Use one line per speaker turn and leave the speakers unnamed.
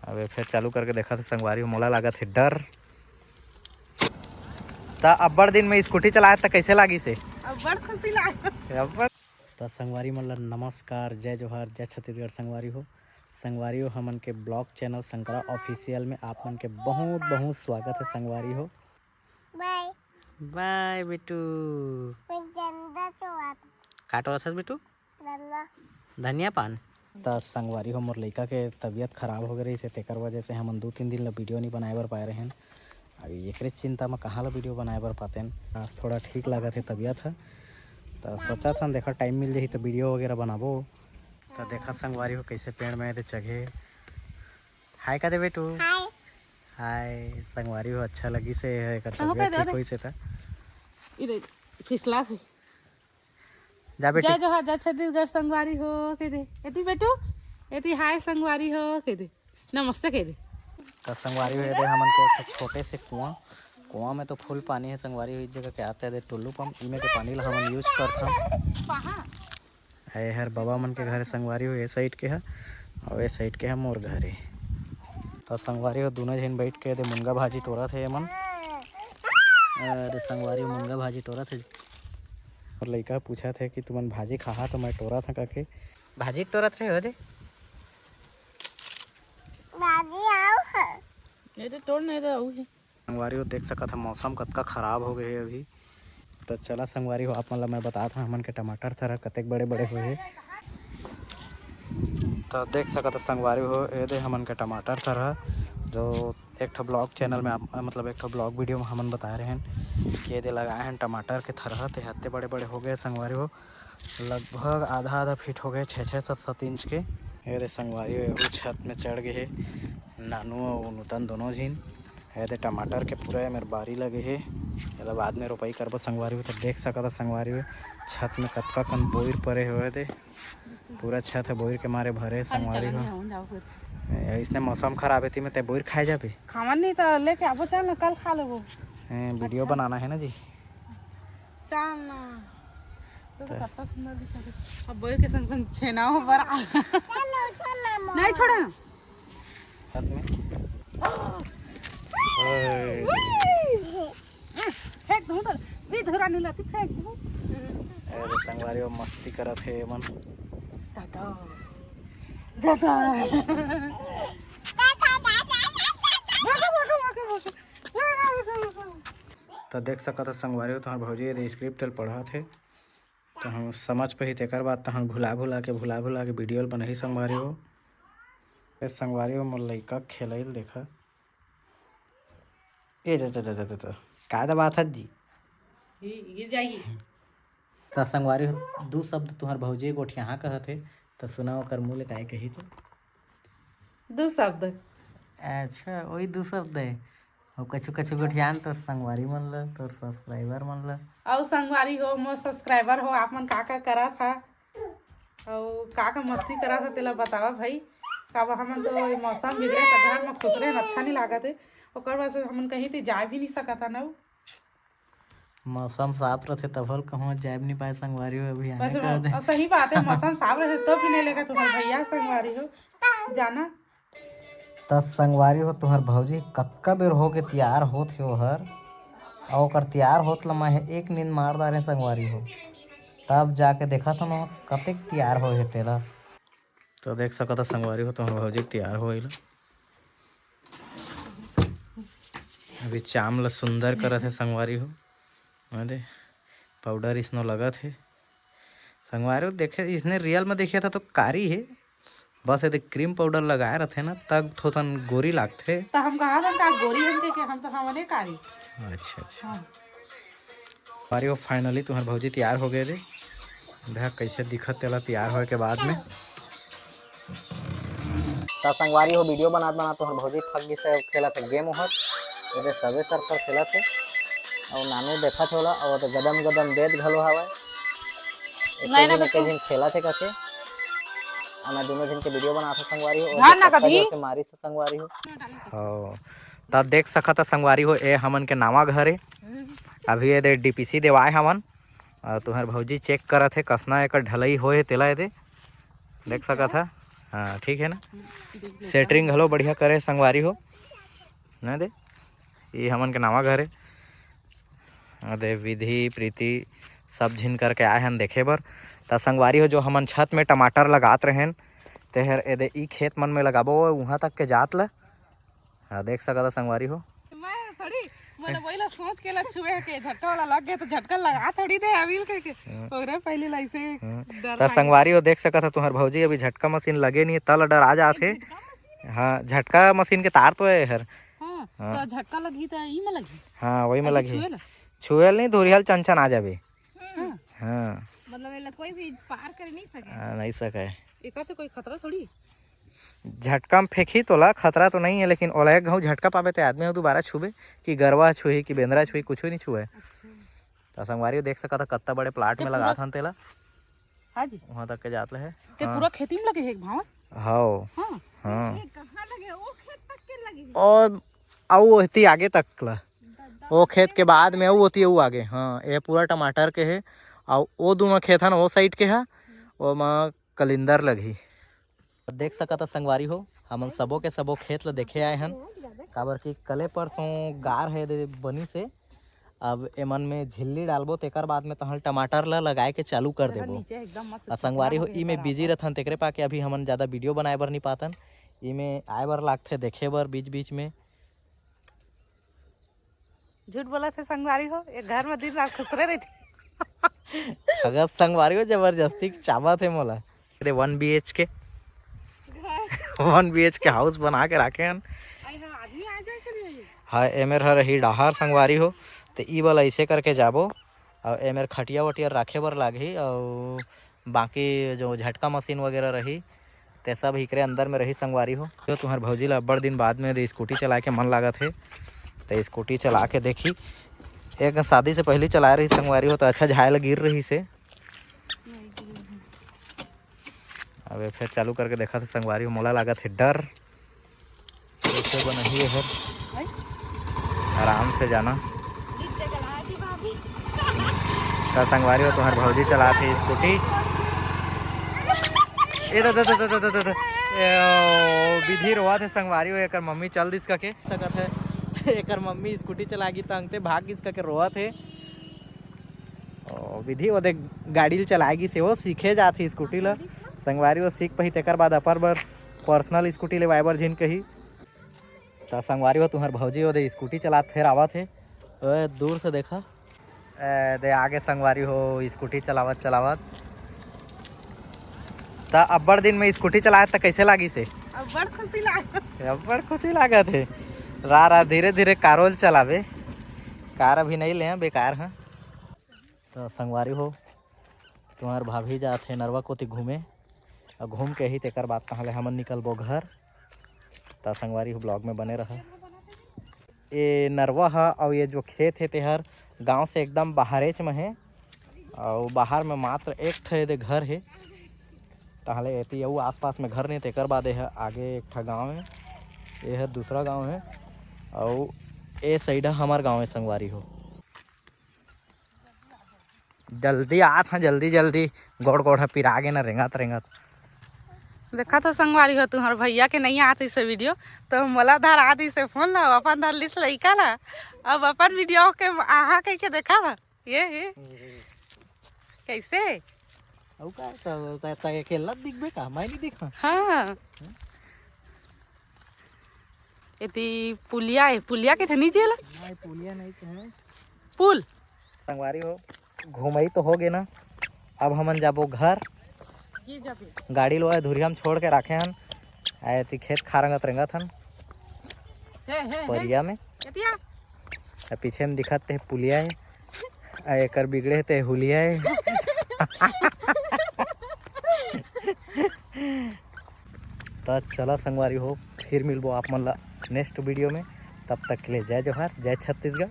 अबे फिर चालू करके देखा था संगवारी मोला लगा थे डर। ता अब्बड़ दिन में स्कूटी चलाया था कैसे लागी से?
अब्बड़ खुशी लागा।
अब्बड़ तो संगवारी मतलब नमस्कार, जय जोहार, जय छत्तीसगढ़। संगवारी हो हमन के ब्लॉग चैनल शंकरा ऑफिशियल में आप मन के बहुत बहुत स्वागत है संगवारी हो।
बाय
बाय बेटू। काटो रसस बेटू धनिया पान। तो संगवारी हो मोर लइका के तबीयत खराब हो गई से तेकर वजह से हम 2-3 दिन ला वीडियो नहीं बनाए बर पाए रहे हैं। अब एक चिंता में कहाँ ला वीडियो बनाए बर पाते हैं। आज थोड़ा ठीक लगा थे तबीयत है तो सोचा था देखा टाइम मिल जाही तो वीडियो वगैरह बनाबो। तो देखा संगवारी हो कैसे पेड़ में दे चढ़े। हाय का दे बेटू। हाय संगवारी हो अच्छा लगी से तबीयत ठीक हुई से था
फिसला थे।
जा बेटी
जय जोहार, जय छत्तीसगढ़। संगवारी हो कह दे एती बेटू, एती हाय संगवारी हो कह दे, नमस्ते कह दे।
तो संगवारी हो दे हमन के छोटे से कुआं में तो फुल पानी है संगवारी हो। इस जगह के आते हैं टुल्लू पंप, इमें के पानी ला हमन यूज करथन। है हर बाबा मन के घर संगवारी हो, ए साइड के है और ए साइड के है मोर घरे। तो संगवारी हो दोनों जन बैठ के दे मुनगा भाजी टोरा थे मन। अरे संगवारी मुनगा भाजी टोरा थे और लड़का पूछा थे कि तुमन भाजी खा तो मैं टोरा था करके भाजी टोरा थे हो दे
भाजी आओ है ये तो तोड़ नहीं रहा है।
संगवारी हो देख सका था मौसम कतका खराब हो गए है अभी। तो चला संगवारी हो आप मतलब मैं बता था हमन के टमाटर थरा कतेक बड़े बड़े हुए। तो देख सका था संगवारी हो ये दे हमन के टमाटर थरा जो एक ठो ब्लॉग चैनल में मतलब एक ठो ब्लॉग वीडियो में हमन बता रहे हैं कि ये दे लगाए हैं टमाटर के थरह थे हत्ते बड़े बड़े हो गए संगवारी हो। लगभग आधा फीट हो गए 6-7 इंच के। ये दे संगवारी हो छत में चढ़ गए है नानू और नूतन दोनों झीन। है दे टमाटर के पूरा मेरे बारी लगे है मतलब बाद में रोपाई करबो संगवारी हो। तो देख सका था संगवारी हो छत में कतका कन बोर परे हुए थे पूरा छत है बोर के मारे भरे संगवारी हो। इसने मौसम खराब है थी मैं ते बोर खाए जाबे
खावन नहीं तो लेके आबो चल ना कल खा लेबो।
वीडियो बनाना है ना जी
चल ना तो कितना सुंदर दिखा दे। अब बोल के संग संग छेना हो बड़ा नहीं छोड़ा
साथ में
फेंक दूं तो भी धुरा नहीं लाती फेंक दूं।
अरे संगवारी हो मस्ती करत है मन
दादा दादा
तो देख सका था संगवारी हो तुम्हारे भौजी ये स्क्रिप्ट पढ़ा थे तो हम समझ पाही तेकर बाद तो हम भुला के वीडियो बनाही संगवारी हो। संगवारी हो मोर लइका खेलैल देखा ए जा का दा बात है जी
गिर जाएगी।
तो संगवारी हो दो शब्द तुम्हारे भौजी गोठिया कहते तो सुनाओ कर मुँह ले काहे कही तो
दो शब्द।
अच्छा वही दो शब्द है और कछु गोठियान तोर संगवारी मन ल तोर सब्सक्राइबर मन ल
और संगवारी हो मोर सब्सक्राइबर हो आप मन का करा था और का मस्ती करा था तेला बतावा भाई। काबा हमन तो मौसम बिगड़े तो घर में खुश रहे अच्छा नहीं लागत है ओकर वजह से हमन कहीं तो जा भी नहीं सकता ना।
मौसम साफ रहते तब कहूँ जाए नहीं पाए संगवारी हो अभी
बस
आने कर दे।
और सही बात है मौसम साफ रहते तो भी नहीं लेगा तुम्हारे भैया संगवारी हो जाना।
तो संगवारी हो तुम्हार भौजी कतका बेर हो के तैयार होत हो हर और ओकर तैयार होत ल मैं एक नींद मार दारे संगवारी हो तब जाके देखा था मैं कतेक तैयार हो तेला। तो देख सका था संगवारी हो तुम्हार भौजी तैयार हो अभी चाम ला सुंदर करत है संगवारी हो दे पाउडर इसनो लगा थे संगवारी हो देखे इसने रियल में देखा था तो कारी है बस यदि क्रीम पाउडर लगाए रहते ना तब थोतन गोरी लागते
तो हम कहा था का गोरी हम के हम तो हमने कारी।
अच्छा संगवारी हो फाइनली तुम्हार भौजी तैयार हो गए थे देख कैसे दिखत तेला तैयार होए के बाद में। तो संगवारी हो वीडियो बना तुम्हार भौजी थक गई से खेला थे गेम उहर ये सबे सर पर खेला थे और नानू देखा थे और गदम देत घलो हवा एक खेला थे कथे मैं दोनों दिन के वीडियो बनाता संगवारी हो मारी से संगवारी हो। तब देख सका था संगवारी हो ए हमन के नावा घर है अभी ये डीपीसी देवाए हमन और तुम्हार भौजी चेक करत है कसना एक ढलई होए तेला ये देख सका था हाँ ठीक है ना। सेटरिंग घलो बढ़िया करे संगवारी हो ना दे। ये हमन के नवा घर है दे। विधि प्रीति सब झिन करके आए हैं देखे बर। त संगवारी हो जो हमन छत में टमाटर लगात रहें तेहर एदे ई खेत मन में लगाबो वहाँ तक के जात ला। हाँ देख सकता संगवारी हो।
मैं थोड़ी मैंने वही ला सोच के ला छुए के झटका वाला लग गया तो झटका लगा थोड़ी दे अविल के ओकरे पहले ला ऐसे डर
त संगवारी हो देख सकता तुहर भौजी अभी झटका मशीन लगे नहीं तल डर आ जाते। हाँ झटका मशीन के तार तो है हर।
हां तो झटका लगी तो ई में लगी।
हाँ वही में लगी। छुएल नहीं धुरियल चंचन आ जाबे। हाँ
मतलब ये कोई भी पार कर नहीं सके।
नहीं सके।
एकर से कोई खतरा थोड़ी।
झटका में फेंकी तो ला खतरा तो नहीं है लेकिन ओला एक घाव झटका पावे तो आदमी दोबारा छुबे कि गरवा छुई कि बेंदरा छुई कुछ नहीं छुए। तो संगवारी देख सकता कत्ता बड़े प्लाट में लगा था तेला।
हां जी
वहां तक के जात ले है
ते पूरा खेती में लगे है एक भाव।
हां
हां
हां
कहां लगे वो खेत तक के लगे
और आऊ होती आगे तक ला वो खेत के बाद में आऊ होती है वो आगे। हाँ ये पूरा टमाटर के है और वो दोनों खेत है ना वो साइड के है वो में कलिंदर लगी। देख सकता संगवारी हो हमन सबो के सबो खेत ला देखे आए हैं काबर की कले परसों गार है दे बनी से। अब एमन में झिल्ली डालबो तेकर बाद में तहल टमाटर ला लगाए के चालू कर देबो।
नीचे एकदम मस्त
संगवारी हो ई में बिजी रहथन तेकरे पाके अभी हमन ज्यादा वीडियो बनाए बर नहीं पातन। ई में आए बर लागथे देखे बर बीच बीच में।
झूठ बोला थे संगवारी हो एक घर में दिन रात खुसरे रहती।
अगर संगवारी हो जबरदस्ती चावा थे मोला 1 BHK 1 BHK हाउस बना के रखे हैं।
आदमी आ जाए करिए।
हाँ एमेर हर रही डाहर संगवारी हो तो ई वाला ऐसे करके जाबो और एमेर खटिया वटिया रखे बर लागी और बाकी जो झटका मशीन वगैरह रही ते सब इकरे अंदर में रही संगवारी हो। तो तुम्हार भौजी ला बड़ दिन बाद में स्कूटी चला के मन लागत है तो स्कूटी चला के देखी। एक शादी से पहले चला रही संगवारी हो तो अच्छा झायल गिर रही से। अब फिर चालू करके देखा था संगवारी हो मोला लागत है डर कैसे बना ही है। आराम से जाना तो संगवारी हो तुम्हार भौजी चलाते स्कूटी। विधि रोआ थे संगवारी हो एक मम्मी चल दिस के सकत है एक मम्मी स्कूटी चलागी तो अंगते भाग इसका के रोआ थे। विधि वो देख गाड़ी चलाएगी से वो सीखे जाती स्कूटी ला संगवारी वो सीख पही तेकर बाद अपर बर पर्सनल स्कूटी ले वाइबर जिन कही। तो संगवारी हो तुम्हार भौजी हो दे स्कूटी चलात फिर आवा थे दूर से देखा दे आगे संगवारी हो स्कूटी चलावत चलावत। तो अब्बड़ दिन में स्कूटी चलाए तो कैसे लागी से
अब्बड़
खुशी लागत है। रा धीरे धीरे कारोल चलावे कार अभी नहीं ले बेकार है। तो संगवारी हो तुम्हार भाभी जाते नरवा कोती घूमे और घूम के ही तेकर बाद कहाँ ले हमन निकलबो घर। तो संगवारी हो ब्लॉग में बने रहा। ये नरवा है और ये जो खेत है तेहर गांव से एकदम बाहरेच में है और बाहर में मात्र एक ठे दे घर है। ताहले एती वो आसपास में घर नहीं तेकर बाद है आगे एक ठा गाँव है ये है दूसरा गांव है और ये साइड हमार गांव है संगवारी हो। जल्दी आत हाँ जल्दी जल्दी गोड़ गोड़ पिरा गे ना रेंगत रेंगत।
देखा तो संगवारी हो तुम्हार भैया के नहीं आती से वीडियो तो मला धर आदि से फोन ला अपन धर लिस लइका ला अब अपन वीडियो के आहा कह के देखा था ये कैसे
औ का त अकेला दिखबे का मैं नहीं देखा।
हाँ इति पुलिया है पुलिया के थे नीचे ला
नहीं पुलिया नहीं है
पुल।
संगवारी हो घूमई तो हो गए ना अब हमन जाबो घर। गाड़ी लो धुरिया हम छोड़ के रखे हन आए थी खेत खारंगत रेंगत हन परिया में पीछे में दिखत है पुलिया है एकर बिगड़े ते हुलिया है। तो चला संगवारी हो फिर मिलबो आप मन ला नेक्स्ट वीडियो में तब तक के लिए जय जोहार जय छत्तीसगढ़।